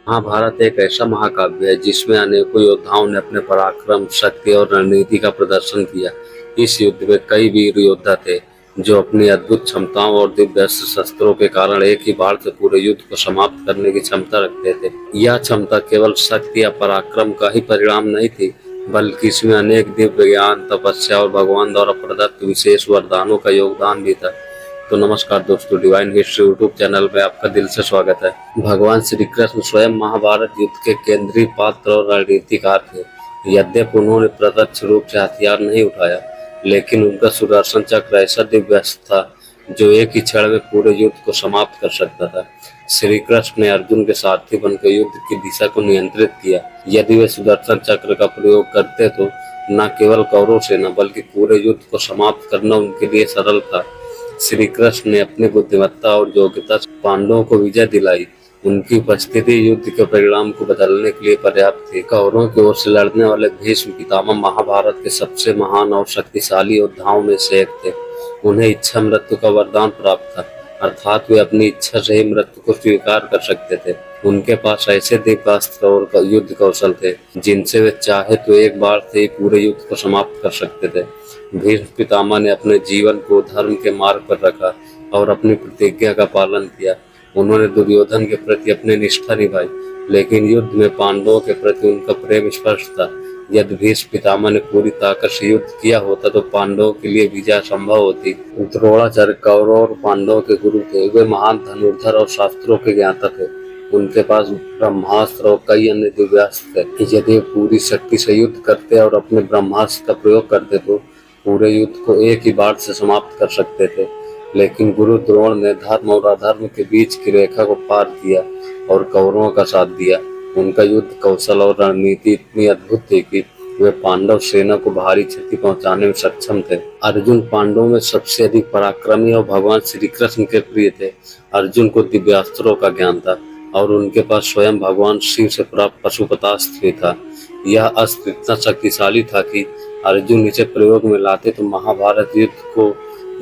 महाभारत एक ऐसा महाकाव्य है जिसमें अनेकों योद्धाओं ने अपने पराक्रम, शक्ति और रणनीति का प्रदर्शन किया। इस युद्ध में कई वीर योद्धा थे जो अपनी अद्भुत क्षमताओं और दिव्य अस्त्र शस्त्रों के कारण एक ही बार से पूरे युद्ध को समाप्त करने की क्षमता रखते थे। यह क्षमता केवल शक्ति या पराक्रम का ही परिणाम नहीं थी, बल्कि इसमें अनेक दिव्य ज्ञान, तपस्या और भगवान द्वारा प्रदत्त विशेष वरदानों का योगदान भी था। तो नमस्कार दोस्तों, डिवाइन हिस्ट्री यूट्यूब चैनल में आपका दिल से स्वागत है। भगवान श्री कृष्ण स्वयं महाभारत युद्ध के केंद्रीय पात्र और रणनीतिकार थे। यद्यपि उन्होंने प्रत्यक्ष रूप से हथियार नहीं उठाया, लेकिन उनका सुदर्शन चक्र ऐसा दिव्य अस्त्र था जो एक ही क्षण में पूरे युद्ध को समाप्त कर सकता था। श्री कृष्ण ने अर्जुन के सारथी बनकर युद्ध की दिशा को नियंत्रित किया। यदि वे सुदर्शन चक्र का प्रयोग करते तो न केवल कौरव सेना बल्कि पूरे युद्ध को समाप्त करना उनके लिए सरल था। श्री कृष्ण ने अपनी बुद्धिमत्ता और योग्यता से पांडवों को विजय दिलाई। उनकी उपस्थिति युद्ध के परिणाम को बदलने के लिए पर्याप्त थी। कौरवों की ओर से लड़ने वाले भीष्म पितामह महाभारत के सबसे महान और शक्तिशाली योद्धाओं में से एक थे। उन्हें इच्छा मृत्यु का वरदान प्राप्त था, अर्थात वे अपनी इच्छा से ही मृत्यु को स्वीकार कर सकते थे। उनके पास ऐसे दिव्य अस्त्र और युद्ध कौशल थे जिनसे वे चाहे तो एक बार से ही पूरे युद्ध को समाप्त कर सकते थे। भीष्म पितामह ने अपने जीवन को धर्म के मार्ग पर रखा और अपनी प्रतिज्ञा का पालन किया। उन्होंने दुर्योधन के प्रति अपनी निष्ठा निभाई, लेकिन युद्ध में पांडवों के प्रति उनका प्रेम स्पष्ट था। यदि भीष्म पितामह ने पूरी ताकत से युद्ध किया होता तो पांडवों के लिए विजय संभव होती। द्रोणाचार्य कौरव और पांडवों के गुरु थे। वे महान धनुर्धर और शास्त्रों के ज्ञाता थे। उनके पास ब्रह्मास्त्र और कई अन्य दिव्यास्त्र थे। यदि वे पूरी शक्ति से युद्ध करते और अपने ब्रह्मास्त्र का प्रयोग करते तो पूरे युद्ध को एक ही बार से समाप्त कर सकते थे। लेकिन गुरु द्रोण ने धर्म और अधर्म के बीच की रेखा को पार किया और कौरवों का साथ दिया। उनका युद्ध कौशल और रणनीति इतनी अद्भुत थी कि वे पांडव सेना को भारी क्षति पहुंचाने में सक्षम थे। अर्जुन पांडवों में सबसे अधिक पराक्रमी और भगवान श्री कृष्ण के प्रिय थे। अर्जुन को दिव्यास्त्रों का ज्ञान था और उनके पास स्वयं भगवान शिव से प्राप्त पशुपतास्त्र भी था। यह अस्त्र इतना शक्तिशाली था कि अर्जुन इसे प्रयोग में लाते तो महाभारत युद्ध को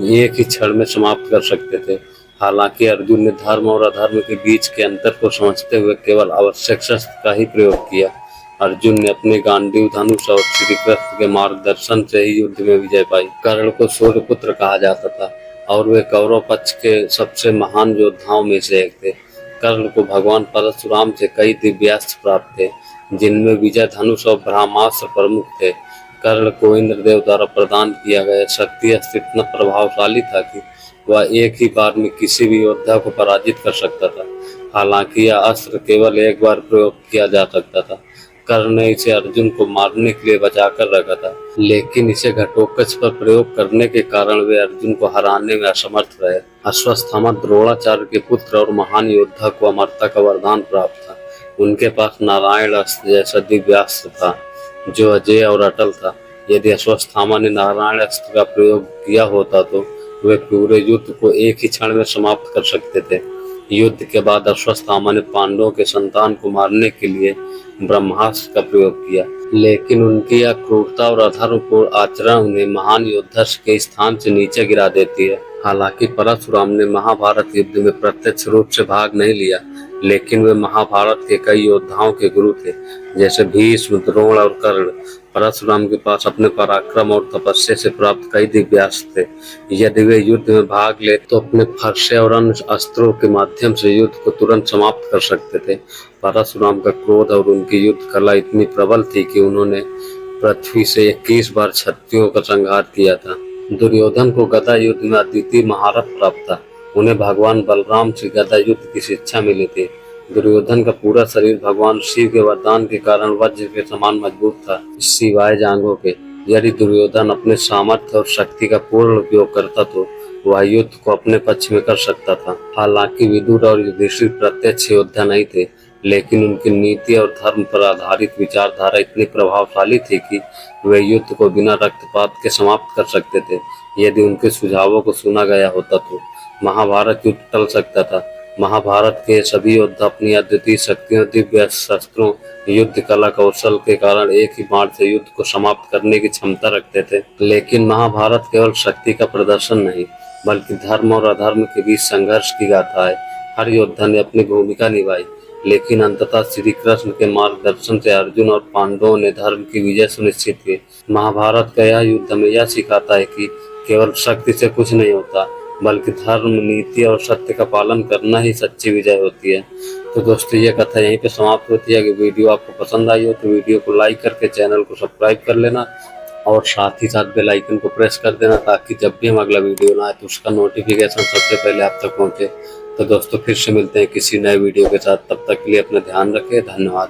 एक ही क्षण में समाप्त कर सकते थे। हालांकि अर्जुन ने धर्म और अधर्म के बीच के अंतर को समझते हुए केवल आवश्यक शस्त्र का ही प्रयोग किया। अर्जुन ने अपने गांडीव धनुष और श्री कृष्ण के मार्गदर्शन से ही युद्ध में विजय पाई। कर्ण को सूर्यपुत्र कहा जाता था और वे कौरव पक्ष के सबसे महान योद्धाओं में से एक थे। कर्ण को भगवान परशुराम से कई दिव्यास्त्र प्राप्त थे, जिनमें विजय धनुष और ब्रह्मास्त्र प्रमुख थे। कर्ण को इंद्रदेव द्वारा प्रदान किया गया शक्ति अस्त्र इतना प्रभावशाली था कि वह एक ही बार में किसी भी योद्धा को पराजित कर सकता था। हालांकि यह अस्त्र केवल एक बार प्रयोग किया जा सकता था। कर्ण ने इसे अर्जुन को मारने के लिए बचाकर रखा था, लेकिन इसे घटोत्कच पर प्रयोग करने के कारण वे अर्जुन को हराने में असमर्थ रहे। अश्वत्थामा द्रोणाचार्य के पुत्र और महान योद्धा को अमरता का वरदान प्राप्त था। उनके पास नारायण अस्त्र जैसा दिव्यास्त्र था जो अजय और अटल था। यदि अश्वत्थामा ने नारायण अस्त्र का प्रयोग किया होता तो वे पूरे युद्ध को एक ही क्षण में समाप्त कर सकते थे। युद्ध के बाद अश्वत्थामा ने पांडवों के संतान को मारने के लिए ब्रह्मास्त्र का प्रयोग किया, लेकिन उनकी यह क्रूरता और अधर्मपूर्ण आचरण उन्हें महान योद्धा के स्थान से नीचे गिरा देती है। हालांकि परशुराम ने महाभारत युद्ध में प्रत्यक्ष रूप से भाग नहीं लिया, लेकिन वे महाभारत के कई योद्धाओं के गुरु थे, जैसे भीष्म, द्रोण और कर्ण। परशुराम के पास अपने पराक्रम और तपस्या से प्राप्त कई दिव्यास्त्र थे। यदि वे युद्ध में भाग ले तो अपने फरसे और अन्य अस्त्रों के माध्यम से युद्ध को तुरंत समाप्त कर सकते थे। परशुराम का क्रोध और उनकी युद्ध कला इतनी प्रबल थी कि उन्होंने पृथ्वी से 21 बार क्षत्रियों का संहार किया था। दुर्योधन को गदा युद्ध में अद्वितीय महारत प्राप्त था। उन्हें भगवान बलराम से गदा युद्ध की शिक्षा मिली थी। दुर्योधन का पूरा शरीर भगवान शिव के वरदान के कारण वज्र के समान मजबूत था, सिवाय जांघों के। यदि दुर्योधन अपने सामर्थ्य और शक्ति का पूर्ण उपयोग करता तो वह युद्ध को अपने पक्ष में कर सकता था। हालांकि विदुर और युधिष्ठिर प्रत्यक्ष योद्धा नहीं थे, लेकिन उनकी नीति और धर्म पर आधारित विचारधारा इतनी प्रभावशाली थी कि वे युद्ध को बिना रक्तपात के समाप्त कर सकते थे। यदि उनके सुझावों को सुना गया होता तो महाभारत युद्ध टल सकता था। महाभारत के सभी योद्धा अपनी अद्वितीय शक्तियों, दिव्य शस्त्रों, युद्ध कला कौशल के कारण एक ही बार से युद्ध को समाप्त करने की क्षमता रखते थे। लेकिन महाभारत केवल शक्ति का प्रदर्शन नहीं, बल्कि धर्म और अधर्म के बीच संघर्ष की गाथा है। हर योद्धा ने अपनी भूमिका निभाई लेकिन अंततः श्री कृष्ण के मार्गदर्शन से अर्जुन और पांडवों ने धर्म की विजय सुनिश्चित की। महाभारत का यह युद्ध हमें यह सिखाता है कि केवल शक्ति से कुछ नहीं होता, बल्कि धर्म, नीति और सत्य का पालन करना ही सच्ची विजय होती है। तो दोस्तों, ये कथा यहीं पे समाप्त होती है। अगर वीडियो आपको पसंद आई हो तो वीडियो को लाइक करके चैनल को सब्सक्राइब कर लेना और साथ ही साथ बेल आइकन को प्रेस कर देना, ताकि जब भी हम अगला वीडियो लाए तो उसका नोटिफिकेशन सबसे पहले आप तक पहुंचे। तो दोस्तों, फिर से मिलते हैं किसी नए वीडियो के साथ। तब तक के लिए अपना ध्यान रखें। धन्यवाद।